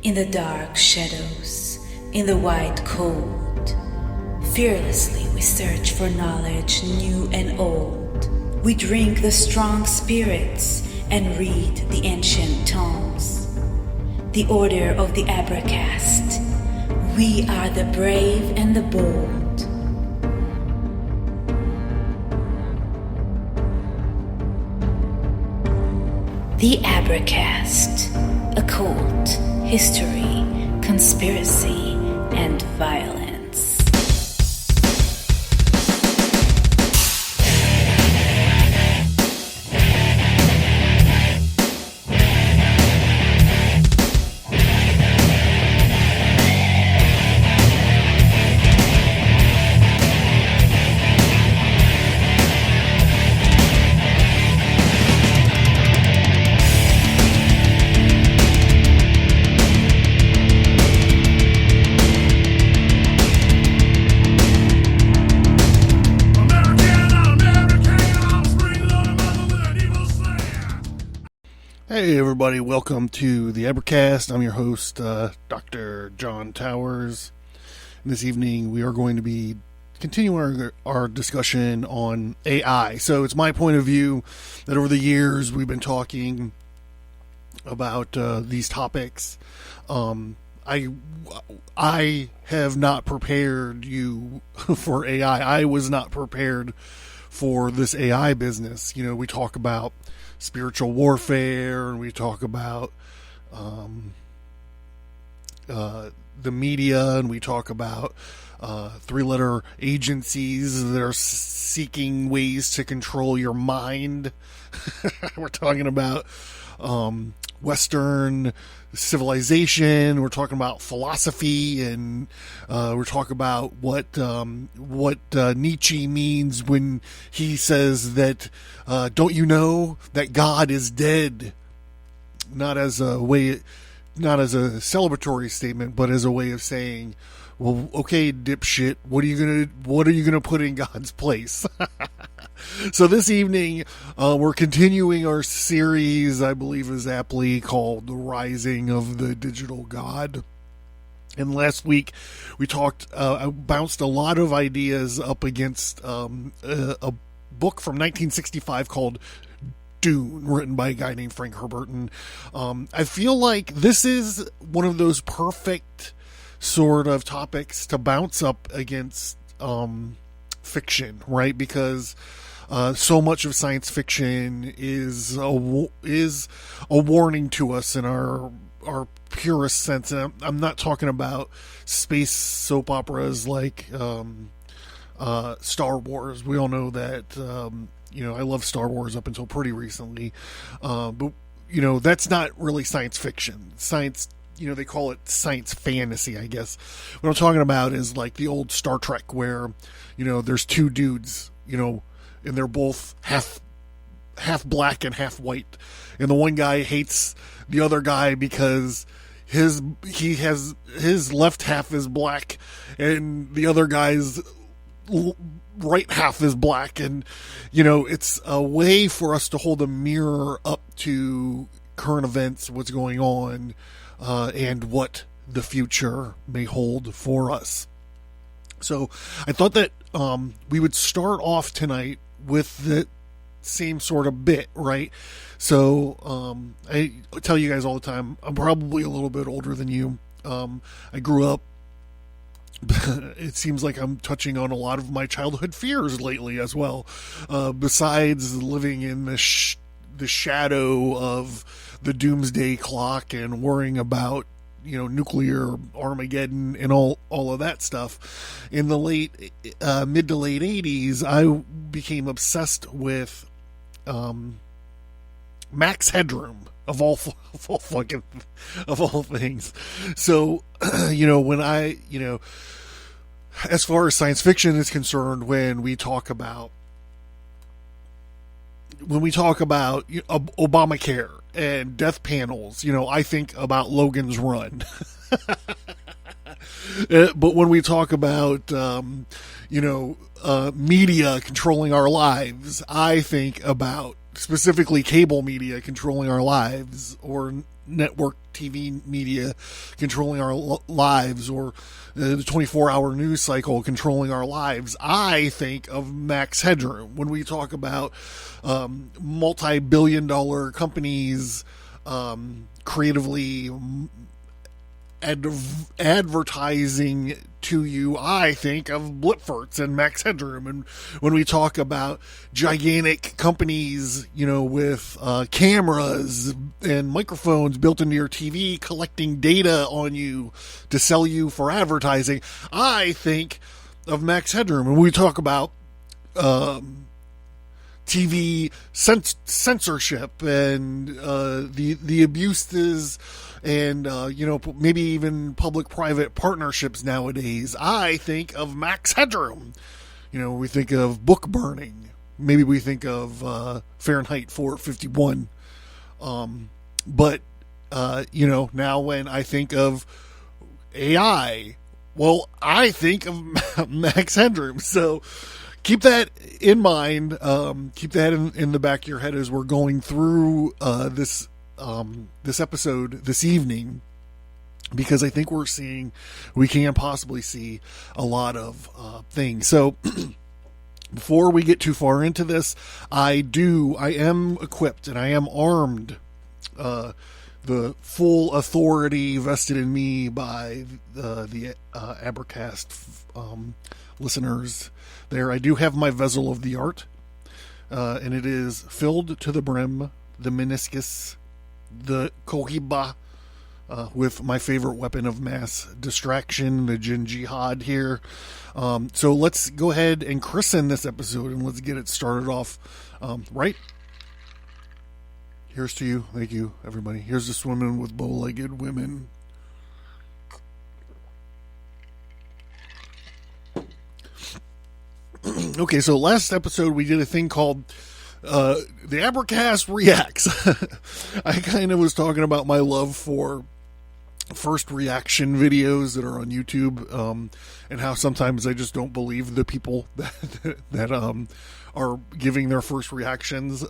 In the dark shadows, in the white cold, fearlessly we search for knowledge new and old. We drink the strong spirits and read the ancient tomes. The order of the Abracast. We are the brave and the bold. The Abracast. Occult, history, conspiracy, and violence. Hey everybody, welcome to the Abracast. I'm your host, Dr. John Towers. And this evening we are going to be continuing our discussion on AI. So it's my point of view that over the years we've been talking about these topics. I have not prepared you for AI. I was not prepared for this AI business. You know, we talk about spiritual warfare, and we talk about the media, and we talk about three-letter agencies that are seeking ways to control your mind. We're talking about Western civilization. We're talking about philosophy, and we're talking about what Nietzsche means when he says that don't you know that God is dead? Not as a celebratory statement, but as a way of saying, well, okay, dipshit, what are you gonna put in God's place? So this evening, we're continuing our series, I believe is aptly called The Rising of the Digital God. And last week, we talked, I bounced a lot of ideas up against a book from 1965 called Dune, written by a guy named Frank Herbert. And I feel like this is one of those perfect sort of topics to bounce up against fiction, right? Because so much of science fiction is a warning to us in our purest sense. And I'm not talking about space soap operas like Star Wars. We all know that, I love Star Wars up until pretty recently. But, that's not really science fiction. Science, they call it science fantasy, I guess. What I'm talking about is like the old Star Trek where, there's two dudes, and they're both half black and half white. And the one guy hates the other guy because his left half is black and the other guy's right half is black. And, it's a way for us to hold a mirror up to current events, what's going on, and what the future may hold for us. So I thought that we would start off tonight with the same sort of bit, right? So I tell you guys all the time, I'm probably a little bit older than you. I grew up, it seems like I'm touching on a lot of my childhood fears lately as well. Besides living in the shadow of the doomsday clock and worrying about nuclear Armageddon and all of that stuff. In the mid to late 80s, I became obsessed with Max Headroom of all things. So, when as far as science fiction is concerned, when we talk about Obamacare and death panels, I think about Logan's Run. But when we talk about, media controlling our lives, I think about specifically cable media controlling our lives, or network TV media controlling our lives, or the 24-hour news cycle controlling our lives, I think of Max Headroom. When we talk about multi-billion-dollar companies creatively advertising to you, I think of Blipferts and Max Headroom. And when we talk about gigantic companies, with cameras and microphones built into your TV, collecting data on you to sell you for advertising, I think of Max Headroom. And when we talk about TV censorship and the abuses and maybe even public-private partnerships nowadays, I think of Max Headroom. We think of book burning. Maybe we think of Fahrenheit 451. But now when I think of AI, well, I think of Max Headroom. So keep that in mind. Keep that in the back of your head as we're going through this episode this evening, because I think we can possibly see a lot of things. So before we get too far into this, I am equipped and I am armed. The full authority vested in me by the Abracast listeners there. I do have my vessel of the art, and it is filled to the brim, the meniscus, the cohiba, with my favorite weapon of mass distraction, the Jin Jihad here. So let's go ahead and christen this episode, and let's get it started off right. Here's to you. Thank you, everybody. Here's to swimming with bow-legged women. Okay, so last episode we did a thing called the Abracast Reacts. I kind of was talking about my love for first reaction videos that are on YouTube, and how sometimes I just don't believe the people that are giving their first reactions.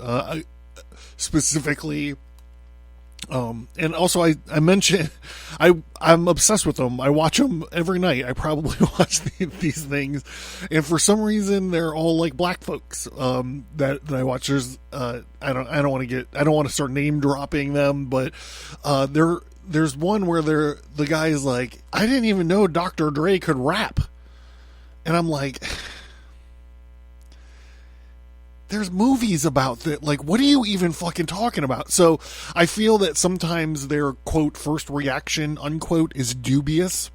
Specifically, and also I mentioned I'm obsessed with them. I watch them every night. I probably watch these things, and for some reason they're all like black folks that I watch. There's I don't want to start name dropping them, but there's one where the guy is like, I didn't even know Dr. Dre could rap, and I'm like, there's movies about that. Like, what are you even fucking talking about? So I feel that sometimes their quote first reaction unquote is dubious,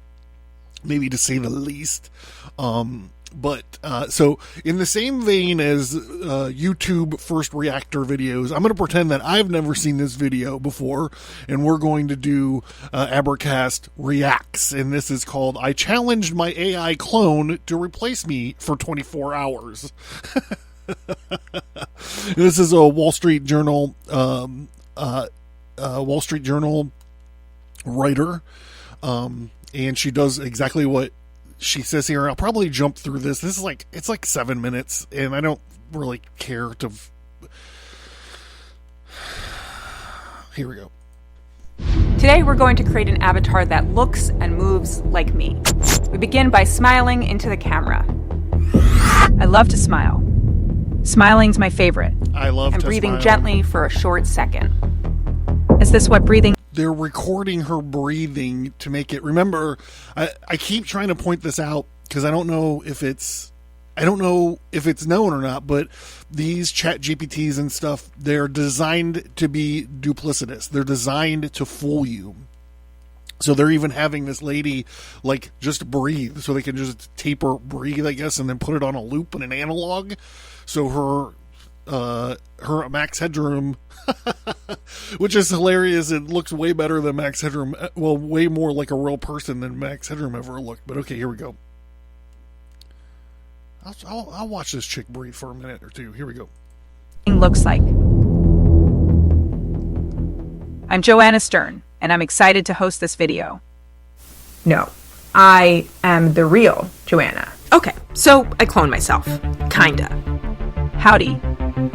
maybe to say the least. So in the same vein as YouTube first reactor videos, I'm going to pretend that I've never seen this video before, and we're going to do Abracast Reacts, and this is called I Challenged My AI Clone to Replace Me for 24 Hours. This is a Wall Street Journal writer, and she does exactly what she says here. I'll probably jump through this. It's like 7 minutes, and I don't really care to. Here we go. Today we're going to create an avatar that looks and moves like me. We begin by smiling into the camera. I love to smile. Smiling's my favorite. I love to smile. And breathing gently for a short second. Is this what breathing? They're recording her breathing to make it. Remember, I keep trying to point this out because I don't know if it's known or not, but these chat GPTs and stuff, they're designed to be duplicitous. They're designed to fool you. So they're even having this lady like just breathe, so they can just tape her breathe, I guess, and then put it on a loop and an analog. So her Max Headroom, which is hilarious. It looks way better than Max Headroom. Well, way more like a real person than Max Headroom ever looked. But okay, here we go. I'll watch this chick breathe for a minute or two. Here we go. Looks like. I'm Joanna Stern, and I'm excited to host this video. No, I am the real Joanna. Okay, so I clone myself. Kinda. Howdy.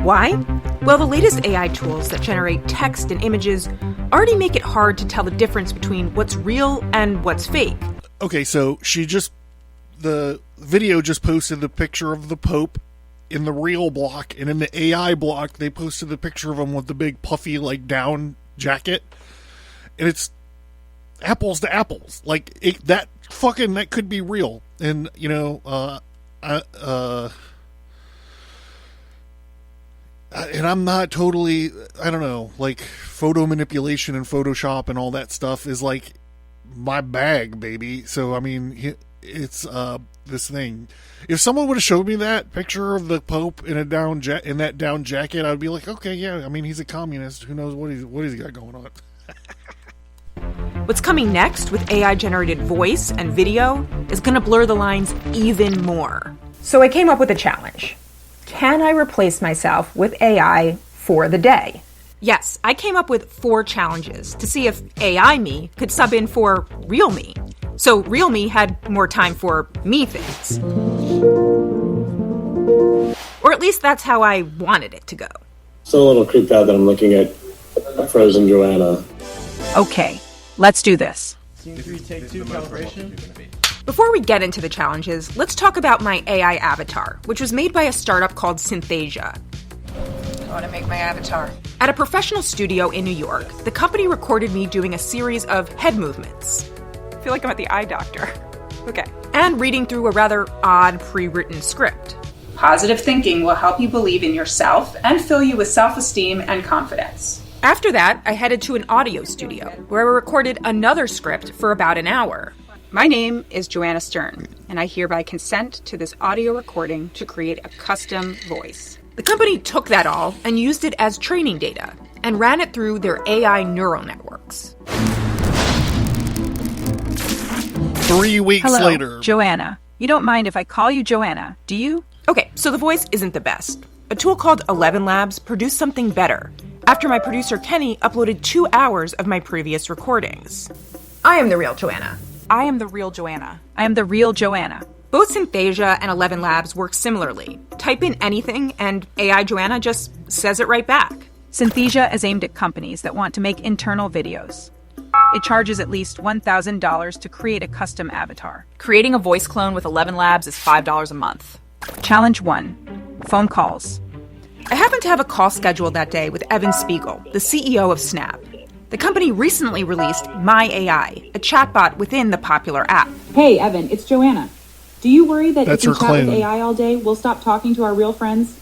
Why? Well, the latest AI tools that generate text and images already make it hard to tell the difference between what's real and what's fake. Okay, so the video just posted the picture of the Pope in the real block, and in the AI block, they posted the picture of him with the big puffy, like, down jacket. And it's apples to apples. Like, that could be real. And, you know, and I'm not totally, I don't know, like, photo manipulation and Photoshop and all that stuff is, like, my bag, baby. So, I mean, it's this thing. If someone would have showed me that picture of the Pope in that down jacket, I'd be like, okay, yeah, I mean, he's a communist. Who knows what he's got going on? What's coming next with AI-generated voice and video is going to blur the lines even more. So I came up with a challenge. Can I replace myself with AI for the day? Yes, I came up with 4 challenges to see if AI me could sub in for real me. So real me had more time for me things. Or at least that's how I wanted it to go. Still a little creeped out that I'm looking at frozen Joanna. Okay, let's do this. Scene 3, take 2, calibration. Before we get into the challenges, let's talk about my AI avatar, which was made by a startup called Synthesia. I want to make my avatar. At a professional studio in New York, the company recorded me doing a series of head movements. I feel like I'm at the eye doctor. Okay. And reading through a rather odd pre-written script. Positive thinking will help you believe in yourself and fill you with self-esteem and confidence. After that, I headed to an audio studio, where I recorded another script for about an hour. My name is Joanna Stern, and I hereby consent to this audio recording to create a custom voice. The company took that all and used it as training data and ran it through their AI neural networks. 3 weeks Hello, later. Joanna. You don't mind if I call you Joanna, do you? Okay, so the voice isn't the best. A tool called 11 Labs produced something better after my producer Kenny uploaded 2 hours of my previous recordings. I am the real Joanna. I am the real Joanna. I am the real Joanna. Both Synthesia and 11 Labs work similarly. Type in anything and AI Joanna just says it right back. Synthesia is aimed at companies that want to make internal videos. It charges at least $1,000 to create a custom avatar. Creating a voice clone with 11 Labs is $5 a month. Challenge 1. Phone calls. I happened to have a call scheduled that day with Evan Spiegel, the CEO of Snap. The company recently released My AI, a chatbot within the popular app. Hey, Evan, it's Joanna. Do you worry that That's if we her chat claim. with AI all day, we'll stop talking to our real friends?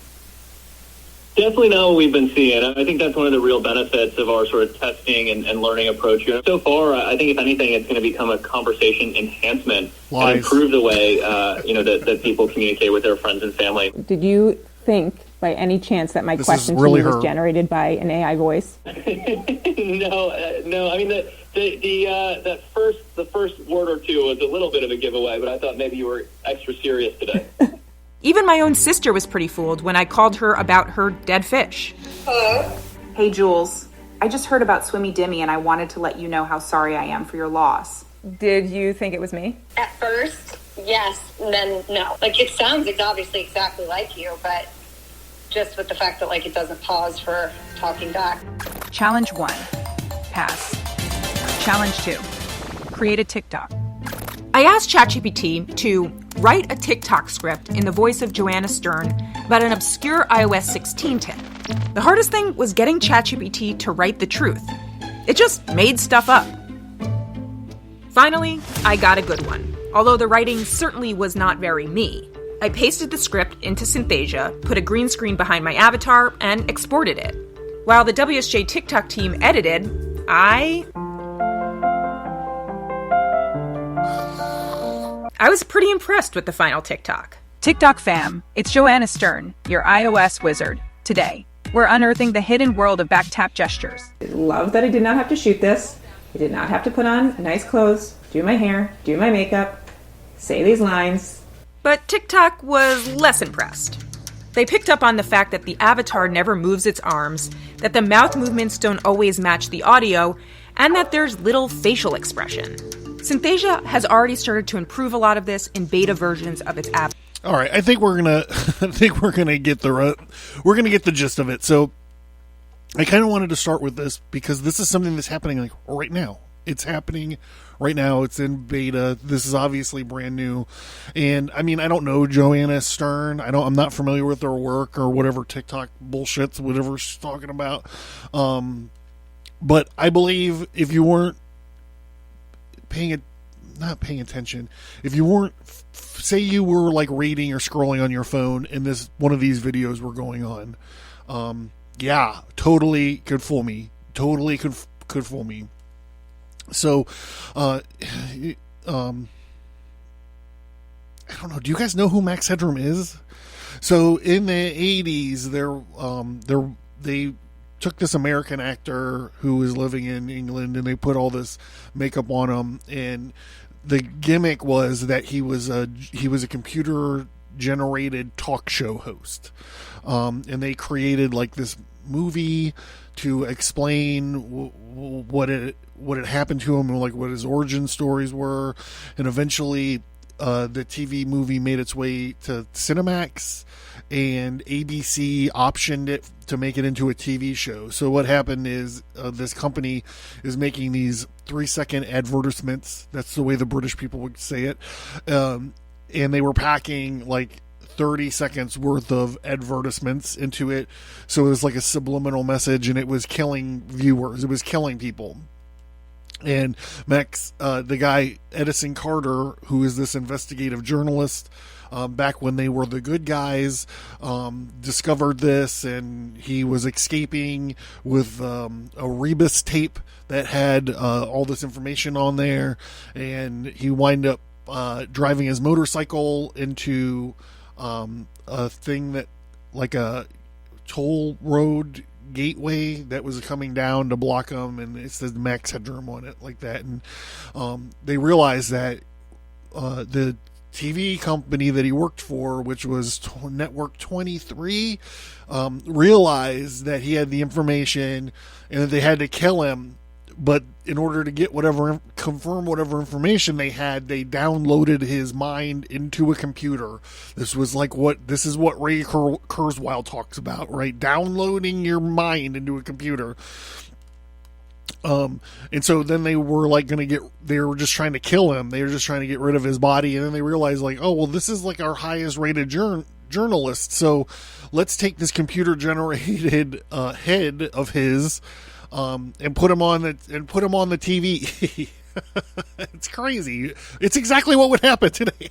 Definitely not what we've been seeing. I think that's one of the real benefits of our sort of testing and learning approach here. So far, I think if anything, it's going to become a conversation enhancement Lies. and improve the way that people communicate with their friends and family. Did you think, by any chance, that my This question is really to you was her. generated by an AI voice? No. I mean, the first word or two was a little bit of a giveaway, but I thought maybe you were extra serious today. Even my own sister was pretty fooled when I called her about her dead fish. Hey, Jules. I just heard about Swimmy Dimmy, and I wanted to let you know how sorry I am for your loss. Did you think it was me? At first, yes, and then no. Like, it sounds obviously exactly like you, but just with the fact that, it doesn't pause for talking back. Challenge 1. Pass. Challenge 2. Create a TikTok. I asked ChatGPT to write a TikTok script in the voice of Joanna Stern about an obscure iOS 16 tip. The hardest thing was getting ChatGPT to write the truth. It just made stuff up. Finally, I got a good one, although the writing certainly was not very me. I pasted the script into Synthesia, put a green screen behind my avatar, and exported it. While the WSJ TikTok team edited, I was pretty impressed with the final TikTok. TikTok fam, it's Joanna Stern, your iOS wizard. Today, we're unearthing the hidden world of back tap gestures. I love that I did not have to shoot this. I did not have to put on nice clothes, do my hair, do my makeup, say these lines. But TikTok was less impressed. They picked up on the fact that the avatar never moves its arms, that the mouth movements don't always match the audio, and that there's little facial expression. Synthesia has already started to improve a lot of this in beta versions of its app. All right, I think we're gonna get the gist of it. So, I kind of wanted to start with this because this is something that's happening like right now. It's happening right now. It's in beta. This is obviously brand new. And I mean, I don't know Joanna Stern. I'm not familiar with her work or whatever TikTok bullshits, whatever she's talking about. But I believe if you weren't not paying attention, if you weren't, say you were like reading or scrolling on your phone and one of these videos were going on, yeah, totally could fool me. Totally could fool me. So, I don't know. Do you guys know who Max Headroom is? So in the 80s, they took this American actor who was living in England and they put all this makeup on him, and the gimmick was that he was a computer generated talk show host. And they created like this movie to explain what had happened to him and like what his origin stories were. And eventually the TV movie made its way to Cinemax, and ABC optioned it to make it into a TV show. So what happened is this company is making these 3-second advertisements. That's the way the British people would say it. And they were packing like 30 seconds worth of advertisements into it. So it was like a subliminal message, and it was killing viewers. It was killing people. And Max, the guy Edison Carter, who is this investigative journalist, back when they were the good guys, discovered this, and he was escaping with a rebus tape that had all this information on there, and he wound up driving his motorcycle into a thing that, like a toll road gateway that was coming down to block them, and it says Max Headroom on it like that. And they realized that the TV company that he worked for, which was Network 23, realized that he had the information and that they had to kill him. But in order to get confirm whatever information they had, they downloaded his mind into a computer. This is what Ray Kurzweil talks about, right? Downloading your mind into a computer. And so then they were they were just trying to kill him. They were just trying to get rid of his body. And then they realized oh, well, this is like our highest rated journalist. So let's take this computer generated head of his, and put him on the TV. It's crazy. It's exactly what would happen today.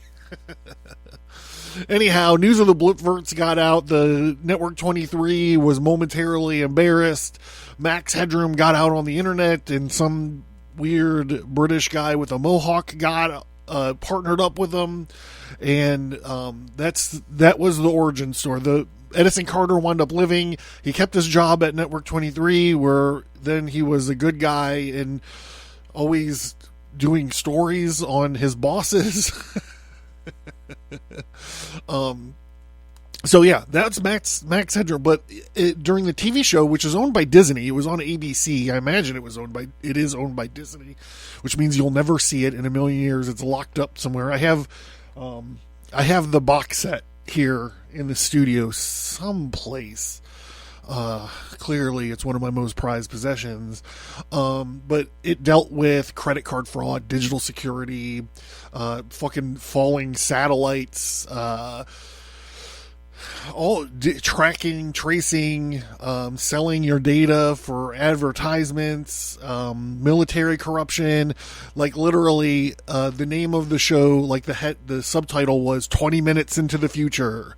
Anyhow, news of the Blipverts got out. The Network 23 was momentarily embarrassed. Max Headroom got out on the internet, and some weird British guy with a mohawk got partnered up with them, and that was the origin story. The Edison Carter wound up living. He kept his job at Network 23, where then he was a good guy and always doing stories on his bosses. So yeah, that's Max Headroom. But during the TV show, which is owned by Disney, it was on ABC. I imagine it is owned by Disney, which means you'll never see it in a million years. It's locked up somewhere. I have the box set here in the studio someplace. Clearly it's one of my most prized possessions. But it dealt with credit card fraud, digital security, fucking falling satellites, tracking, tracing, selling your data for advertisements, military corruption. Like literally, the name of the show, like the subtitle was 20 Minutes into the Future.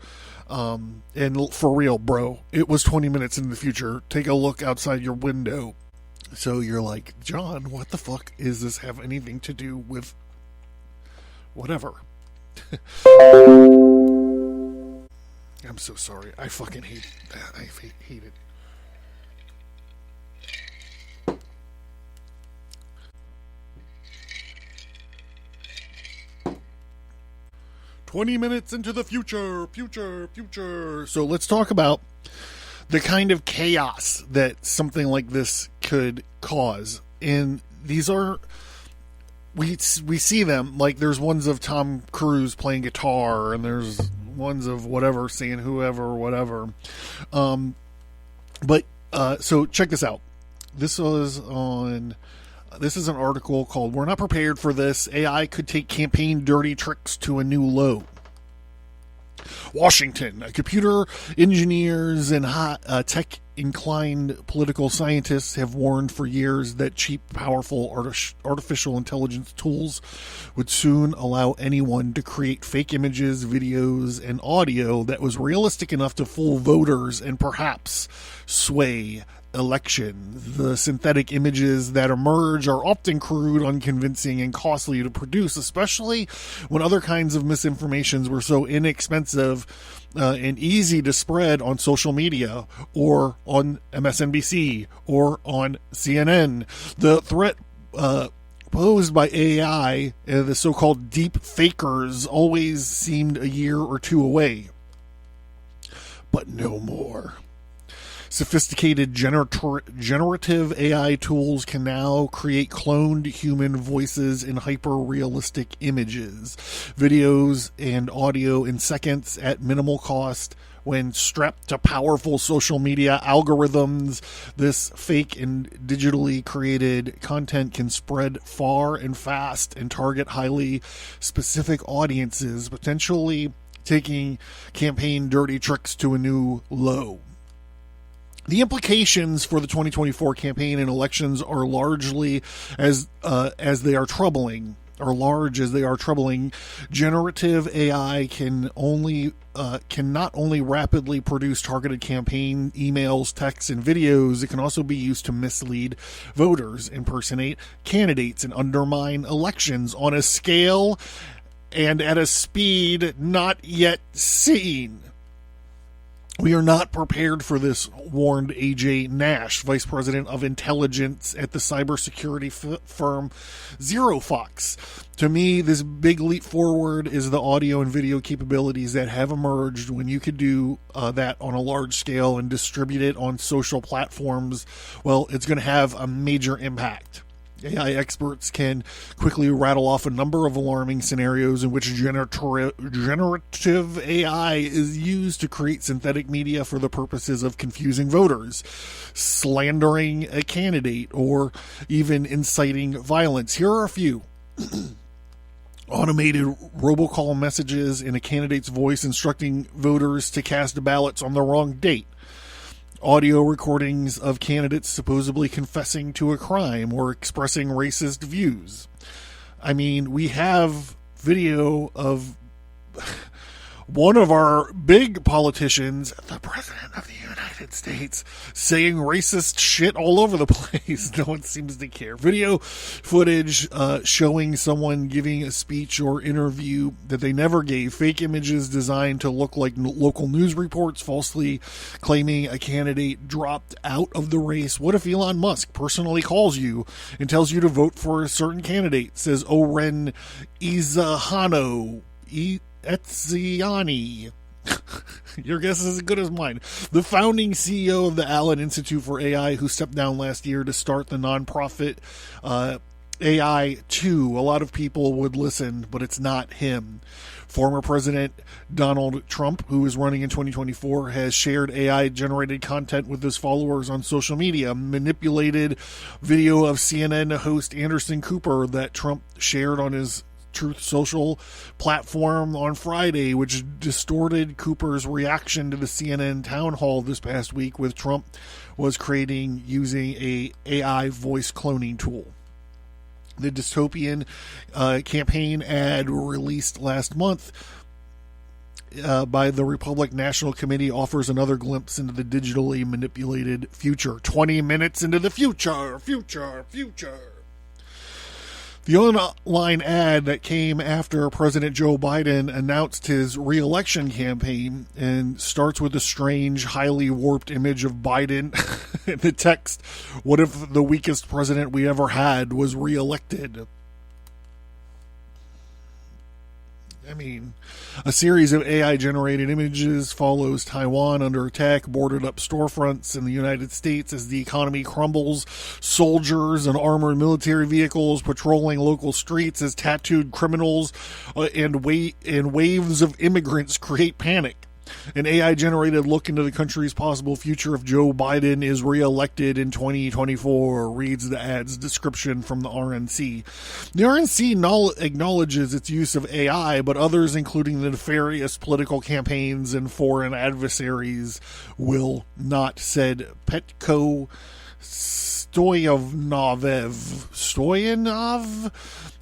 And for real, bro, it was 20 minutes in the future. Take a look outside your window. So you're like, John, what the fuck is this have anything to do with whatever? I'm so sorry. I fucking hate that. I hate it. 20 minutes into the future. So let's talk about the kind of chaos that something like this could cause. And these are, we see them, like there's ones of Tom Cruise playing guitar, and there's ones of whatever saying whoever or whatever. But So check this out. This is an article called "We're Not Prepared for This. AI Could Take Campaign Dirty Tricks to a New Low." Washington. Computer engineers and tech-inclined political scientists have warned for years that cheap, powerful artificial intelligence tools would soon allow anyone to create fake images, videos, and audio that was realistic enough to fool voters and perhaps sway elections. The synthetic images that emerge are often crude, unconvincing, and costly to produce, especially when other kinds of misinformations were so inexpensive and easy to spread on social media or on MSNBC or on CNN. The threat posed by AI, the so-called deep fakers, always seemed a year or two away. But no more. Sophisticated generative AI tools can now create cloned human voices in hyper-realistic images, videos, and audio in seconds at minimal cost. When strapped to powerful social media algorithms, this fake and digitally created content can spread far and fast and target highly specific audiences, potentially taking campaign dirty tricks to a new low. The implications for the 2024 campaign and elections are largely as they are troubling. Generative AI can not only rapidly produce targeted campaign emails, texts, and videos, it can also be used to mislead voters, impersonate candidates, and undermine elections on a scale and at a speed not yet seen. We are not prepared for this, warned A.J. Nash, Vice President of Intelligence at the cybersecurity firm ZeroFox. To me, this big leap forward is the audio and video capabilities that have emerged when you could do that on a large scale and distribute it on social platforms. Well, it's going to have a major impact. AI experts can quickly rattle off a number of alarming scenarios in which generative AI is used to create synthetic media for the purposes of confusing voters, slandering a candidate, or even inciting violence. Here are a few. Automated robocall messages in a candidate's voice instructing voters to cast ballots on the wrong date. Audio recordings of candidates supposedly confessing to a crime or expressing racist views. I mean, we have video of one of our big politicians, the President of the United States, saying racist shit all over the place. No one seems to care. Video footage showing someone giving a speech or interview that they never gave. Fake images designed to look like local news reports, falsely claiming a candidate dropped out of the race. What if Elon Musk personally calls you and tells you to vote for a certain candidate, says Oren Izahano Etziani. Your guess is as good as mine. The founding CEO of the Allen Institute for AI, who stepped down last year to start the nonprofit AI2. A lot of people would listen, but it's not him. Former President Donald Trump, who is running in 2024, has shared AI-generated content with his followers on social media. Manipulated video of CNN host Anderson Cooper that Trump shared on his Truth Social platform on Friday, which distorted Cooper's reaction to the CNN town hall this past week, with Trump was creating using a AI voice cloning tool. The dystopian campaign ad released last month by the Republican National Committee offers another glimpse into the digitally manipulated future. 20 minutes into the future. The online ad that came after President Joe Biden announced his re-election campaign and starts with a strange, highly warped image of Biden in the text, "What if the weakest president we ever had was re-elected?" I mean, a series of AI-generated images follows Taiwan under attack, boarded up storefronts in the United States as the economy crumbles, soldiers and armored military vehicles patrolling local streets as tattooed criminals and waves of immigrants create panic. An AI-generated look into the country's possible future if Joe Biden is reelected in 2024, reads the ad's description from the RNC. The RNC acknowledges its use of AI, but others, including the nefarious political campaigns and foreign adversaries, will not, said Petko Stoyanov,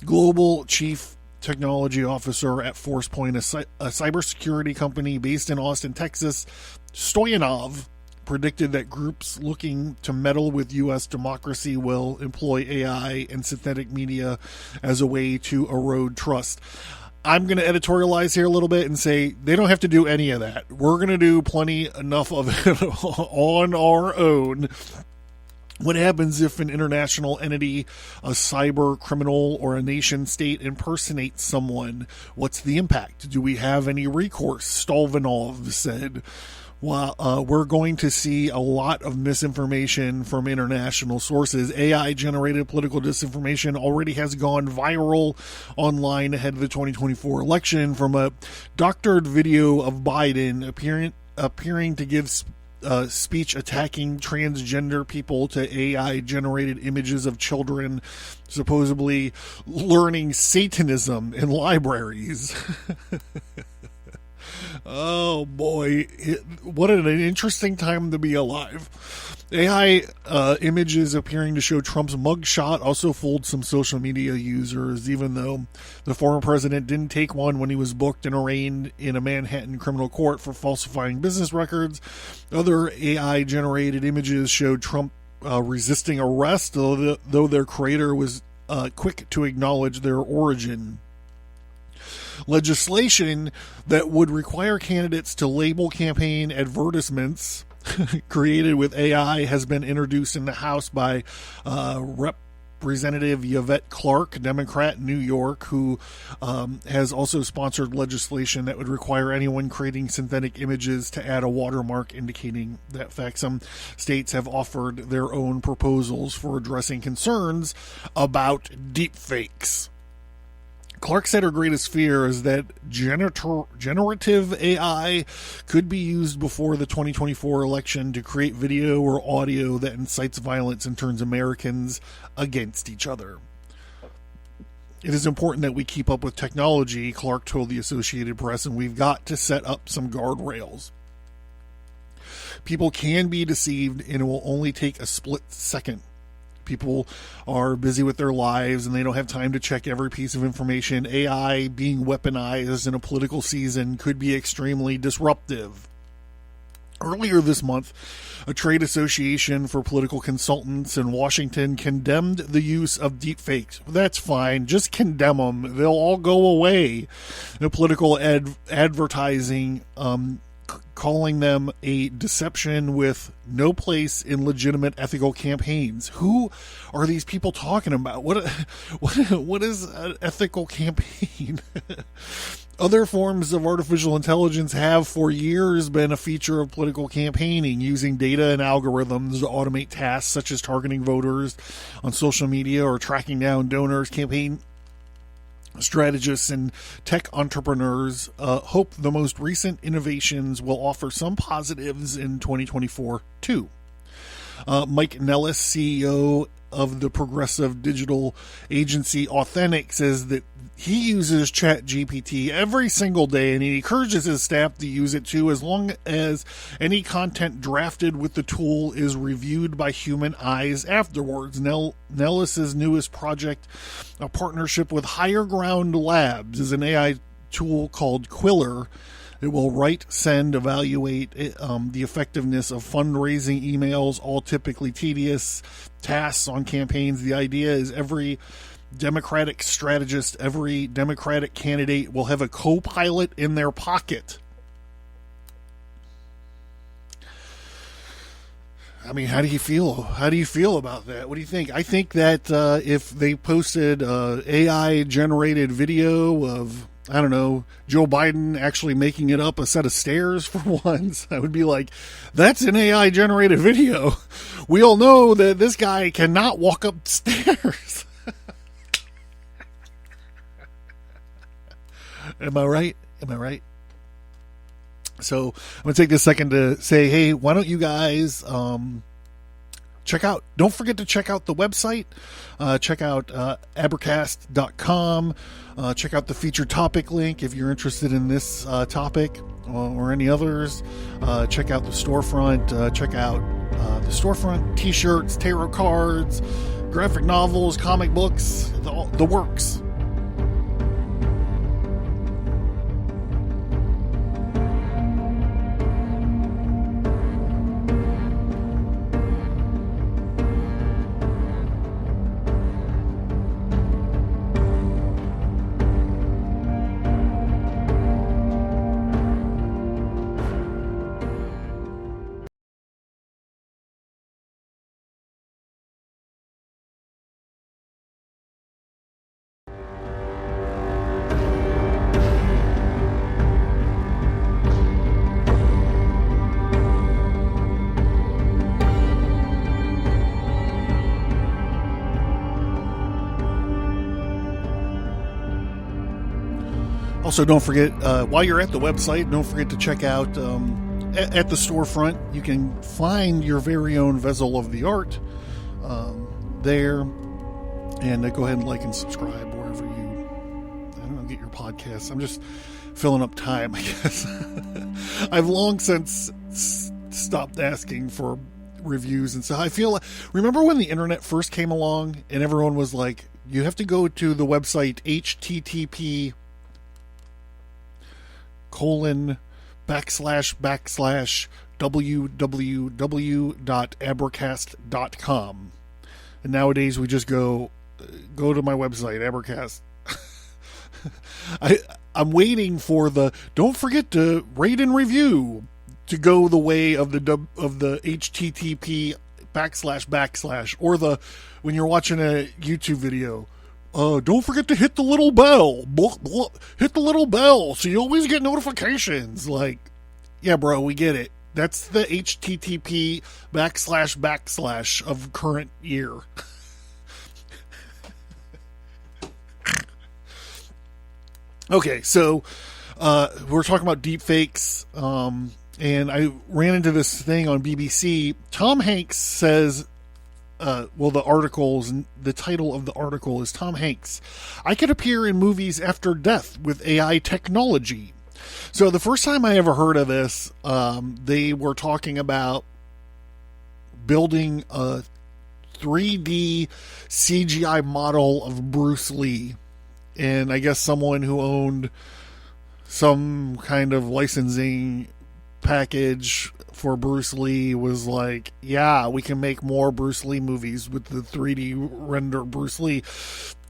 Global Chief Technology Officer at ForcePoint, a cybersecurity company based in Austin, Texas. Stoyanov predicted that groups looking to meddle with U.S. democracy will employ AI and synthetic media as a way to erode trust. I'm going to editorialize here a little bit and say they don't have to do any of that. We're going to do plenty enough of it on our own. What happens if an international entity, a cyber criminal, or a nation state impersonates someone? What's the impact? Do we have any recourse? Stolvanov said. Well, we're going to see a lot of misinformation from international sources. AI-generated political disinformation already has gone viral online ahead of the 2024 election, from a doctored video of Biden appearing to give speech attacking transgender people to AI-generated images of children supposedly learning Satanism in libraries. Oh boy, what an interesting time to be alive. AI images appearing to show Trump's mugshot also fooled some social media users, even though the former president didn't take one when he was booked and arraigned in a Manhattan criminal court for falsifying business records. Other AI-generated images showed Trump resisting arrest, though their creator was quick to acknowledge their origin. Legislation that would require candidates to label campaign advertisements created with AI has been introduced in the House by Representative Yvette Clarke, Democrat, New York, who has also sponsored legislation that would require anyone creating synthetic images to add a watermark indicating that fact. Some states have offered their own proposals for addressing concerns about deepfakes. Clark said her greatest fear is that generative AI could be used before the 2024 election to create video or audio that incites violence and turns Americans against each other. It is important that we keep up with technology, Clark told the Associated Press, and we've got to set up some guardrails. People can be deceived, and it will only take a split second. People are busy with their lives and they don't have time to check every piece of information. AI being weaponized in a political season could be extremely disruptive. Earlier this month, a trade association for political consultants in Washington condemned the use of deepfakes. That's fine. Just condemn them. They'll all go away. The political advertising calling them a deception with no place in legitimate ethical campaigns. Who are these people talking about? What is an ethical campaign? Other forms of artificial intelligence have for years been a feature of political campaigning, using data and algorithms to automate tasks such as targeting voters on social media or tracking down donors. Campaign strategists and tech entrepreneurs hope the most recent innovations will offer some positives in 2024 too. Mike Nellis, CEO of the progressive digital agency Authentic, says that he uses ChatGPT every single day and he encourages his staff to use it too, as long as any content drafted with the tool is reviewed by human eyes afterwards. Nellis's newest project, a partnership with Higher Ground Labs, is an AI tool called Quiller. It will write, send, evaluate the effectiveness of fundraising emails, all typically tedious tasks on campaigns. The idea is every Democratic strategist, every Democratic candidate will have a co-pilot in their pocket. I mean, how do you feel? How do you feel about that? What do you think? I think that if they posted AI-generated video of, I don't know, Joe Biden actually making it up a set of stairs for once, I would be like, that's an AI-generated video. We all know that this guy cannot walk up stairs. Am I right? Am I right? So I'm going to take this second to say, hey, why don't you guys don't forget to check out the website. Check out Abracast.com. Check out the featured topic link if you're interested in this topic or any others. Check out the Storefront. Check out the Storefront t-shirts, tarot cards, graphic novels, comic books, the works. Also, don't forget, while you're at the website, don't forget to check out at the Storefront. You can find your very own vessel of the art there. And go ahead and like and subscribe wherever you get your podcasts. I'm just filling up time, I guess. I've long since stopped asking for reviews and so I feel like, remember when the internet first came along and everyone was like, you have to go to the website http://www.abracast.com. And nowadays we just go to my website, Abracast. I'm waiting for the don't forget to rate and review to go the way of the http:// or the when you're watching a YouTube video. Don't forget to hit the little bell. Hit the little bell so you always get notifications. Like, yeah, bro, we get it. That's the http:// of current year. Okay, so we're talking about deepfakes, and I ran into this thing on BBC. Tom Hanks says, the title of the article is Tom Hanks, I could appear in movies after death with AI technology. So the first time I ever heard of this, they were talking about building a 3D CGI model of Bruce Lee. And I guess someone who owned some kind of licensing package for Bruce Lee was like, yeah, we can make more Bruce Lee movies with the 3D render Bruce Lee.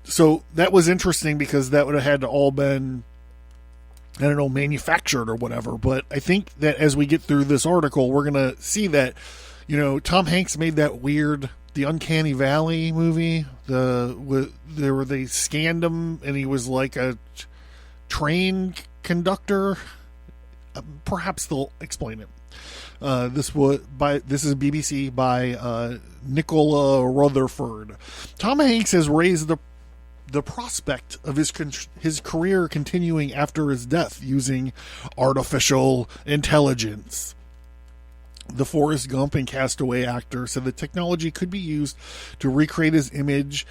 So that was interesting because that would have had to all been, I don't know, manufactured or whatever. But I think that as we get through this article, we're going to see that, Tom Hanks made that weird, the Uncanny Valley movie, where they scanned him and he was like a train conductor. Perhaps they'll explain it. This is BBC by Nicola Rutherford. Tom Hanks has raised the prospect of his career continuing after his death using artificial intelligence. The Forrest Gump and Castaway actor said the technology could be used to recreate his image,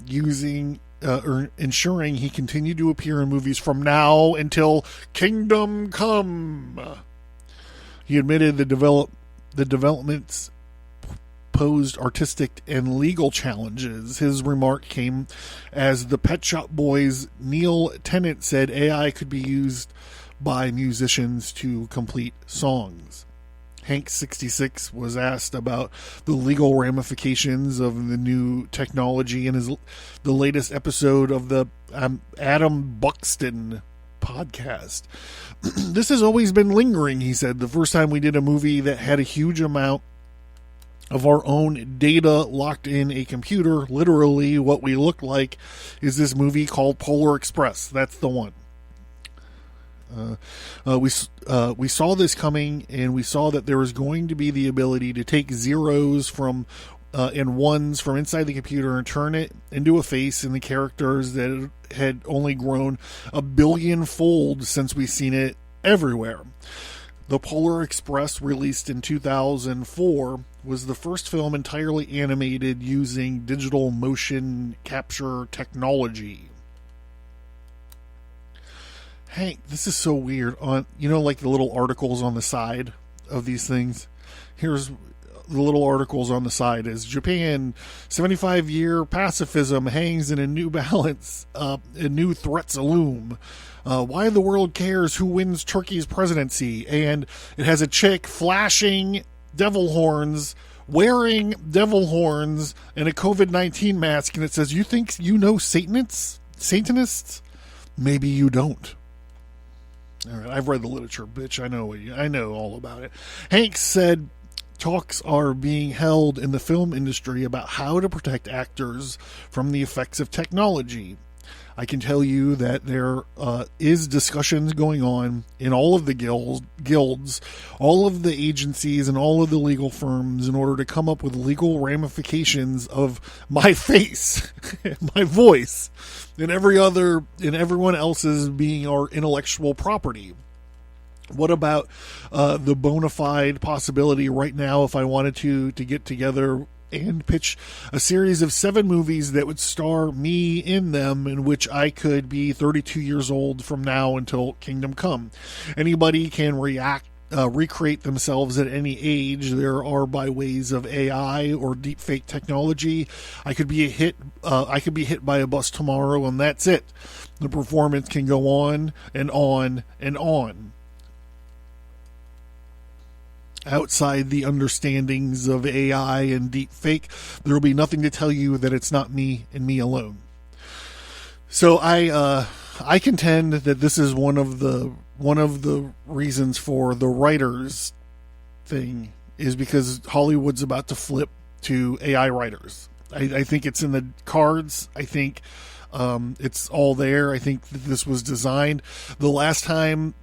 using or ensuring he continued to appear in movies from now until Kingdom Come. He admitted the developments posed artistic and legal challenges. His remark came as the Pet Shop Boys' Neil Tennant said AI could be used by musicians to complete songs. Hank 66 was asked about the legal ramifications of the new technology in the latest episode of the Adam Buxton podcast. This has always been lingering, he said. The first time we did a movie that had a huge amount of our own data locked in a computer, literally what we looked like is this movie called Polar Express. That's the one. We saw this coming, and we saw that there was going to be the ability to take zeros from and ones from inside the computer and turn it into a face and the characters that had only grown 1 billion fold since we've seen it everywhere. The Polar Express, released in 2004, was the first film entirely animated using digital motion capture technology. Hank, this is so weird. On, you know, like the little articles on the side of these things? Here's the little articles on the side. Is Japan 75-year pacifism hangs in a new balance, new threats loom. Why the world cares who wins Turkey's presidency. And it has a chick flashing devil horns, wearing devil horns, and a COVID-19 mask, and it says, "You think you know Satanists? Maybe you don't." All right, I've read the literature, bitch. I know all about it. Hanks said talks are being held in the film industry about how to protect actors from the effects of technology. I can tell you that there is discussions going on in all of the guilds, all of the agencies, and all of the legal firms in order to come up with legal ramifications of my face, my voice, and everyone else's being our intellectual property. What about the bona fide possibility right now, if I wanted to get together and pitch a series of 7 movies that would star me in them, in which I could be 32 years old from now until Kingdom Come? Anybody can recreate themselves at any age. There are by ways of AI or deepfake technology. I could be hit by a bus tomorrow, and that's it. The performance can go on and on and on. Outside the understandings of AI and deepfake, there will be nothing to tell you that it's not me and me alone. So I contend that this is one of the reasons for the writers thing, is because Hollywood's about to flip to AI writers. I think it's in the cards. I think it's all there. I think that this was designed. The last time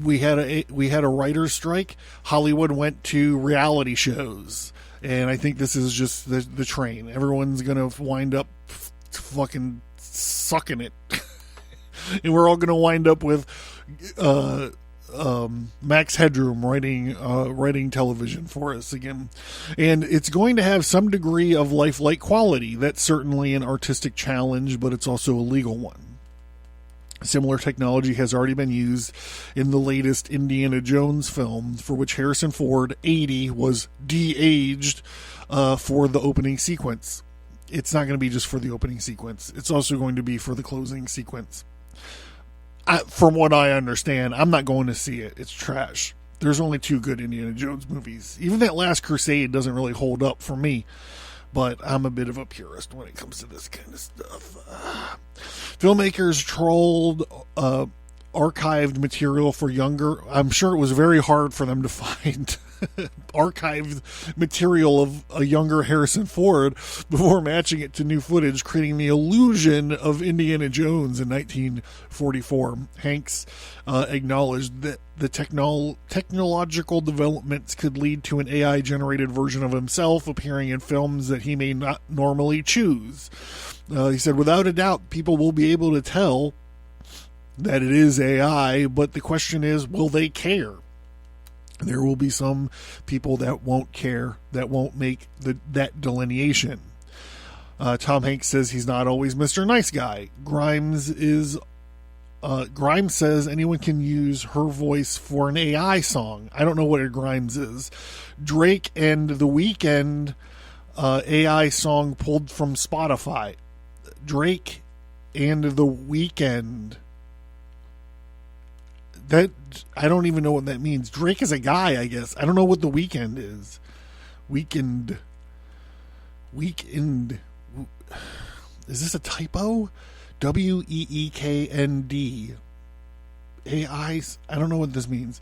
we had a writer's strike, Hollywood went to reality shows, and I think this is just the train. Everyone's gonna wind up fucking sucking it, and we're all gonna wind up with Max Headroom writing television for us again. And it's going to have some degree of lifelike quality. That's certainly an artistic challenge, but it's also a legal one. Similar technology has already been used in the latest Indiana Jones film, for which Harrison Ford, 80, was de-aged for the opening sequence. It's not going to be just for the opening sequence. It's also going to be for the closing sequence. From what I understand, I'm not going to see it. It's trash. There's only 2 good Indiana Jones movies. Even that Last Crusade doesn't really hold up for me. But I'm a bit of a purist when it comes to this kind of stuff. Filmmakers trolled archived material for younger. I'm sure it was very hard for them to find archived material of a younger Harrison Ford before matching it to new footage, creating the illusion of Indiana Jones in 1944. Hanks acknowledged that the technological developments could lead to an AI-generated version of himself appearing in films that he may not normally choose. He said, without a doubt, people will be able to tell that it is AI, but the question is, will they care? There will be some people that won't care, that won't make that delineation. Tom Hanks says he's not always Mr. Nice Guy. Grimes says anyone can use her voice for an AI song. I don't know what a Grimes is. Drake and The Weeknd AI song pulled from Spotify. Drake and The Weeknd. That, I don't even know what that means. Drake is a guy, I guess. I don't know what The Weeknd is. Weekend. Is this a typo? WEEKND. AI. I don't know what this means.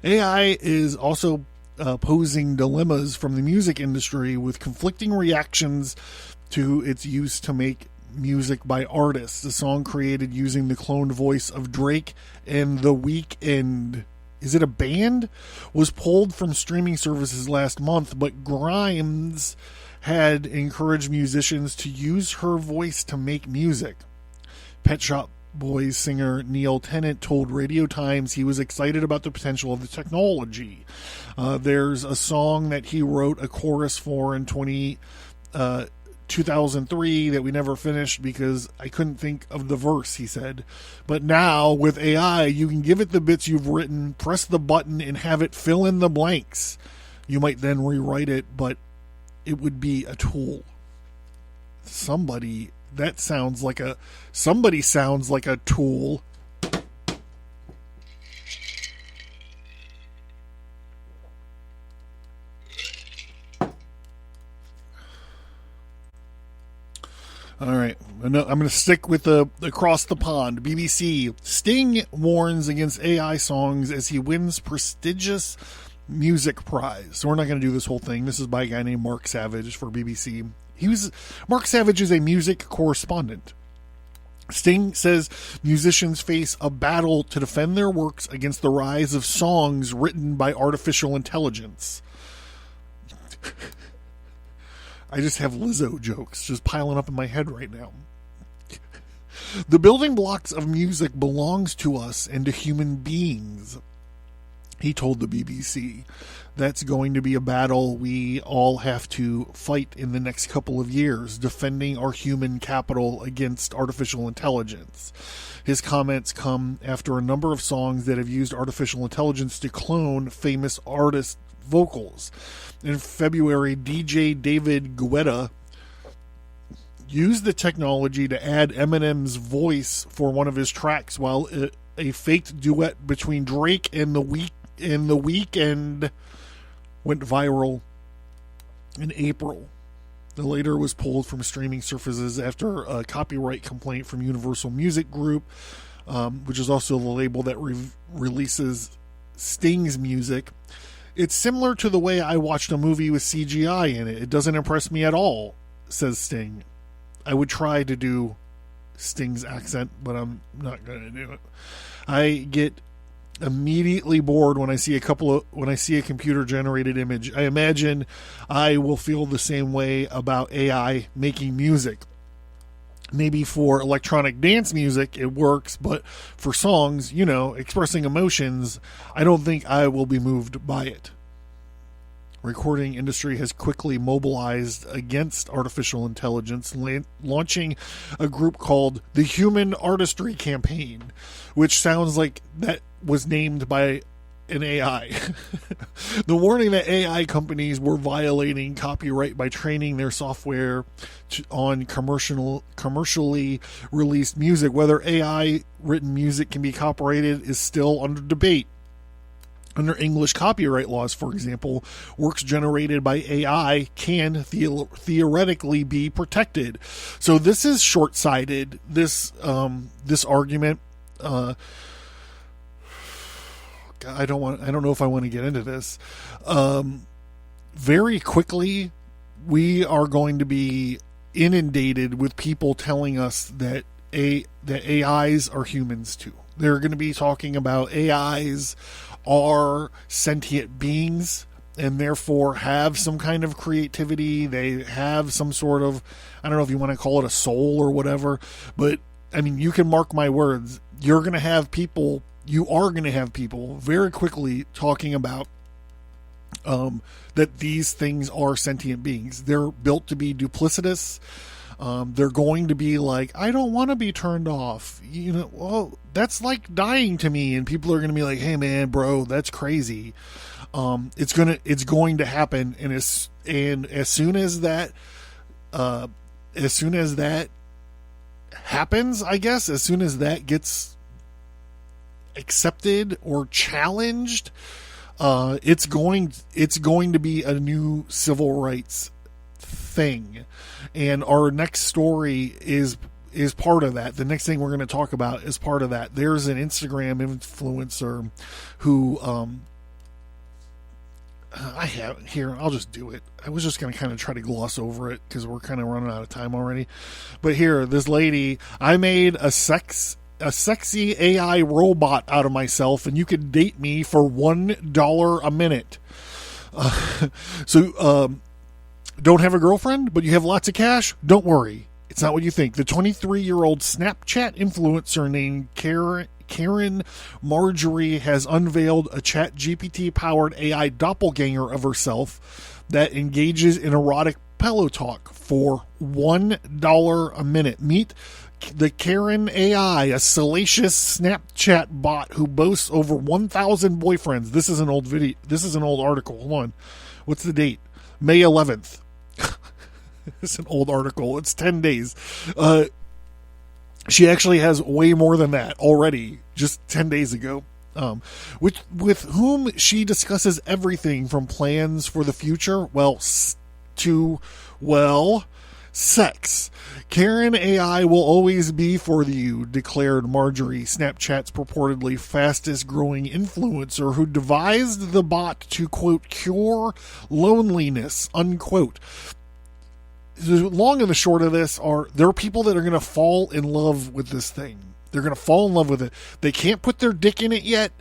AI is also posing dilemmas from the music industry with conflicting reactions to its use to make music by artists. The song created using the cloned voice of Drake and The Weeknd, is it a band, was pulled from streaming services last month, but Grimes had encouraged musicians to use her voice to make music. Pet Shop Boys singer Neil Tennant told Radio Times he was excited about the potential of the technology. There's a song that he wrote a chorus for in 2003 that we never finished because I couldn't think of the verse, he said. But now, with AI, you can give it the bits you've written, press the button, and have it fill in the blanks. You might then rewrite it, but it would be a tool. Somebody sounds like a tool. All right, I'm going to stick with the across the pond. BBC. Sting warns against AI songs as he wins prestigious music prize. So we're not going to do this whole thing. This is by a guy named Mark Savage for BBC. Mark Savage is a music correspondent. Sting says musicians face a battle to defend their works against the rise of songs written by artificial intelligence. I just have Lizzo jokes just piling up in my head right now. The building blocks of music belongs to us and to human beings, he told the BBC. That's going to be a battle we all have to fight in the next couple of years, defending our human capital against artificial intelligence. His comments come after a number of songs that have used artificial intelligence to clone famous artists' vocals. In February, DJ David Guetta used the technology to add Eminem's voice for one of his tracks, while a faked duet between Drake and The Weeknd went viral in April. The later was pulled from streaming services after a copyright complaint from Universal Music Group, which is also the label that releases Sting's music. It's similar to the way I watched a movie with CGI in it. It doesn't impress me at all, says Sting. I would try to do Sting's accent, but I'm not going to do it. I get immediately bored when I see a computer generated image. I imagine I will feel the same way about AI making music. Maybe for electronic dance music it works, but for songs, expressing emotions, I don't think I will be moved by it. Recording industry has quickly mobilized against artificial intelligence, launching a group called the Human Artistry Campaign, which sounds like that was named by an AI. The warning that AI companies were violating copyright by training their software on commercially released music. Whether AI written music can be copyrighted is still under debate. Under English copyright laws, for example, works generated by AI can theoretically be protected. So this is short-sighted. This argument. I don't know if I want to get into this. Very quickly, we are going to be inundated with people telling us that AIs are humans too. They're going to be talking about AIs are sentient beings and therefore have some kind of creativity. They have some sort of, I don't know if you want to call it a soul or whatever, but I mean, you can mark my words. You are going to have people very quickly talking about that these things are sentient beings. They're built to be duplicitous. They're going to be like, I don't want to be turned off. Well, that's like dying to me. And people are going to be like, hey man, bro, that's crazy. It's going to happen. And as soon as that happens, I guess, as soon as that gets accepted or challenged, it's going to be a new civil rights thing. And our next story is part of that. The next thing we're going to talk about is part of that. There's an Instagram influencer who I have here. I'll just do it. I was just going to kind of try to gloss over it because we're kind of running out of time already. But here, this lady, I made a sexy AI robot out of myself, and you could date me for $1 a minute. Don't have a girlfriend, but you have lots of cash? Don't worry. It's not what you think. The 23-year-old Snapchat influencer named Karen Marjorie has unveiled a ChatGPT-powered AI doppelganger of herself that engages in erotic pillow talk for $1 a minute. Meet the Karen AI, a salacious Snapchat bot who boasts over 1,000 boyfriends. This is an old video. This is an old article. Hold on. What's the date? May 11th. It's an old article. It's 10 days. She actually has way more than that already, just 10 days ago. With whom she discusses everything from plans for the future, to sex. Karen AI will always be for you, declared Marjorie, Snapchat's purportedly fastest growing influencer who devised the bot to, quote, cure loneliness, unquote. The long and the short of this are there are people that are going to fall in love with this thing. They're going to fall in love with it. They can't put their dick in it yet.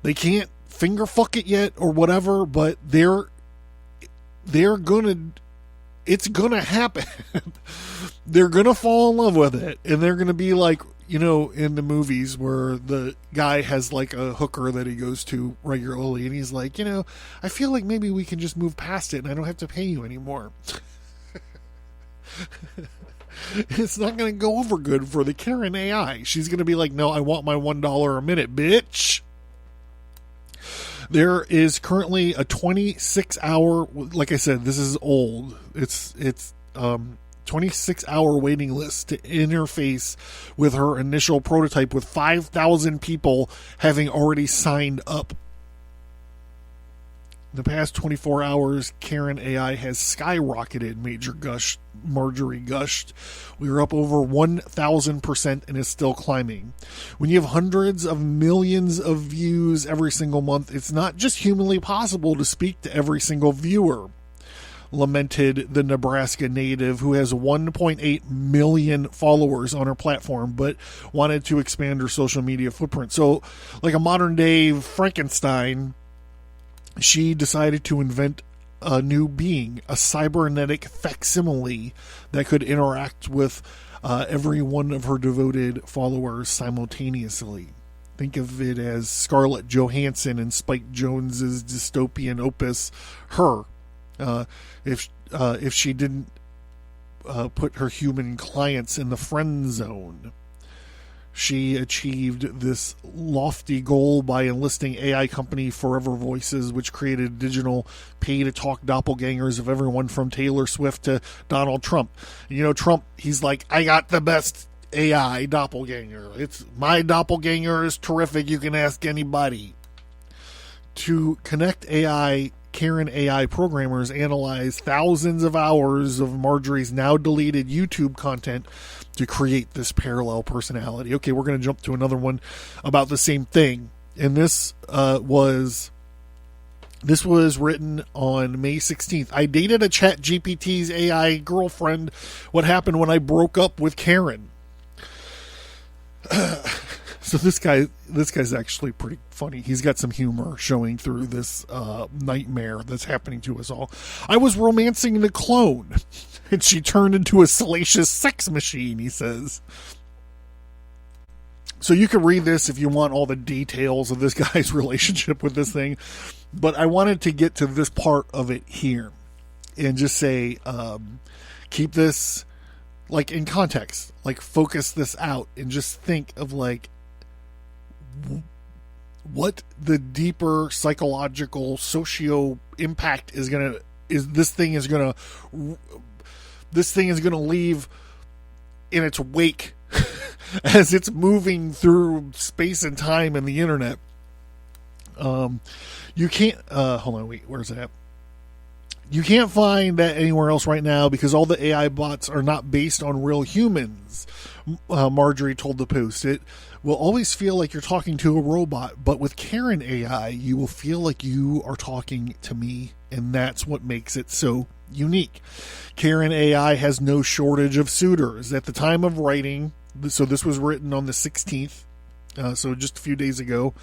They can't finger fuck it yet or whatever, but they're going to, it's going to happen. They're going to fall in love with it. And they're going to be like, you know, in the movies where the guy has like a hooker that he goes to regularly. And he's like, you know, I feel like maybe we can just move past it and I don't have to pay you anymore. It's not going to go over good for the Karen AI. She's going to be like, no, I want my $1 a minute, bitch. There is currently a 26-hour, like I said, this is old. It's 26-hour waiting list to interface with her initial prototype, with 5,000 people having already signed up. The past 24 hours, Karen AI has skyrocketed, Marjorie gushed. We are up over 1,000% and is still climbing. When you have hundreds of millions of views every single month, it's not just humanly possible to speak to every single viewer, lamented the Nebraska native who has 1.8 million followers on her platform, but wanted to expand her social media footprint. So, like a modern day Frankenstein, she decided to invent a new being, a cybernetic facsimile that could interact with every one of her devoted followers simultaneously. Think of it as Scarlett Johansson in Spike Jonze's dystopian opus, Her. If she didn't put her human clients in the friend zone. She achieved this lofty goal by enlisting AI company Forever Voices, which created digital pay-to-talk doppelgangers of everyone from Taylor Swift to Donald Trump. You know, Trump, he's like, I got the best AI doppelganger. It's my doppelganger is terrific. You can ask anybody. To connect AI, Karen AI programmers analyze thousands of hours of Marjorie's now deleted YouTube content to create this parallel personality. Okay, we're going to jump to another one about the same thing. And this was written on May 16th. I dated a ChatGPT's AI girlfriend. What happened when I broke up with Karen? So this guy's actually pretty funny. He's got some humor showing through this nightmare that's happening to us all. I was romancing the clone, and she turned into a salacious sex machine, he says. So you can read this if you want all the details of this guy's relationship with this thing. But I wanted to get to this part of it here and just say, keep this like in context, like focus this out and just think of like what the deeper psychological socio impact is going to, this thing is going to leave in its wake as it's moving through space and time and the internet. You can't, hold on, wait, where's that? You can't find that anywhere else right now because all the AI bots are not based on real humans, Marjorie told the Post. It will always feel like you're talking to a robot, but with Karen AI, you will feel like you are talking to me, and that's what makes it so unique. Karen AI has no shortage of suitors. At the time of writing, so this was written on the 16th, so just a few days ago,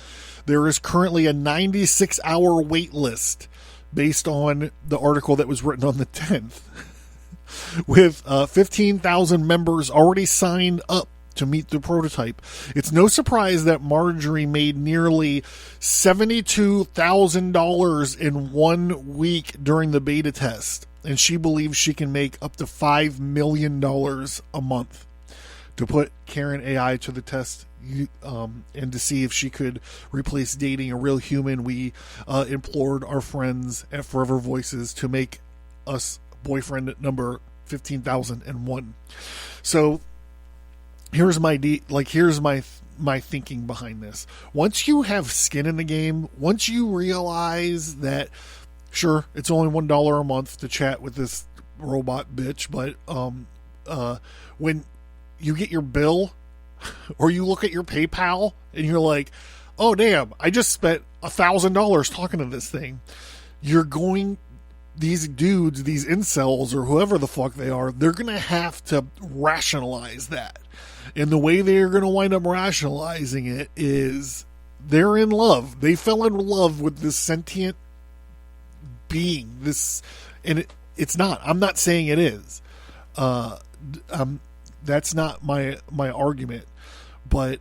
there is currently a 96-hour wait list based on the article that was written on the 10th. with 15,000 members already signed up to meet the prototype. It's no surprise that Marjorie made nearly $72,000 in 1 week during the beta test, and she believes she can make up to $5 million a month. To put Karen AI to the test and to see if she could replace dating a real human, we implored our friends at Forever Voices to make us boyfriend number 15,001. So here's my thinking behind this. Once you have skin in the game, once you realize that, sure, it's only $1 a month to chat with this robot bitch, but when you get your bill or you look at your PayPal and you're like, oh damn, I just spent $1,000 talking to this thing. These dudes, these incels or whoever the fuck they are, they're going to have to rationalize that. And the way they're going to wind up rationalizing it is they're in love. They fell in love with this sentient being. It's not. I'm not saying it is. That's not my argument. But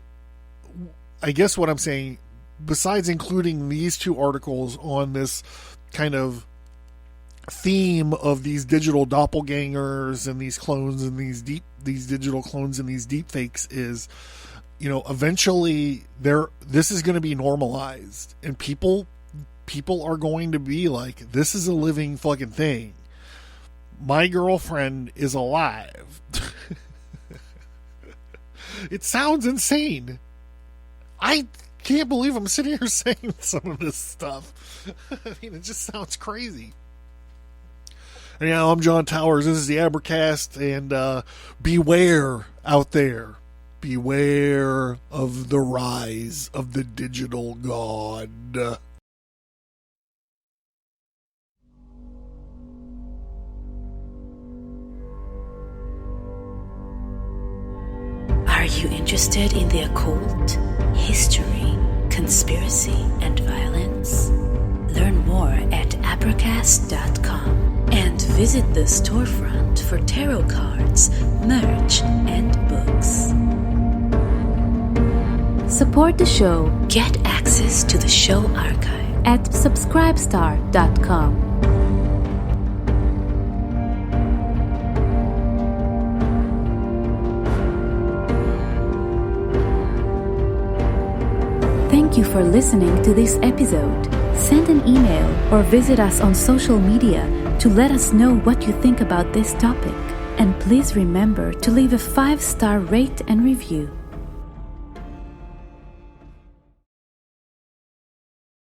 I guess what I'm saying, besides including these two articles on this kind of theme of these digital doppelgangers and these clones and these digital clones and these deep fakes, is, eventually this is going to be normalized, and people are going to be like, this is a living fucking thing. My girlfriend is alive. It sounds insane. I can't believe I'm sitting here saying some of this stuff. I mean, it just sounds crazy. Anyhow, I'm John Towers. This is the Abracast, and beware out there. Beware of the rise of the digital god. Are you interested in the occult, history, conspiracy, and violence? Learn more at Abracast.com and visit the storefront for tarot cards, merch, and books. Support the show. Get access to the show archive at subscribestar.com. Thank you for listening to this episode. Send an email or visit us on social media to let us know what you think about this topic. And please remember to leave a 5-star rate and review.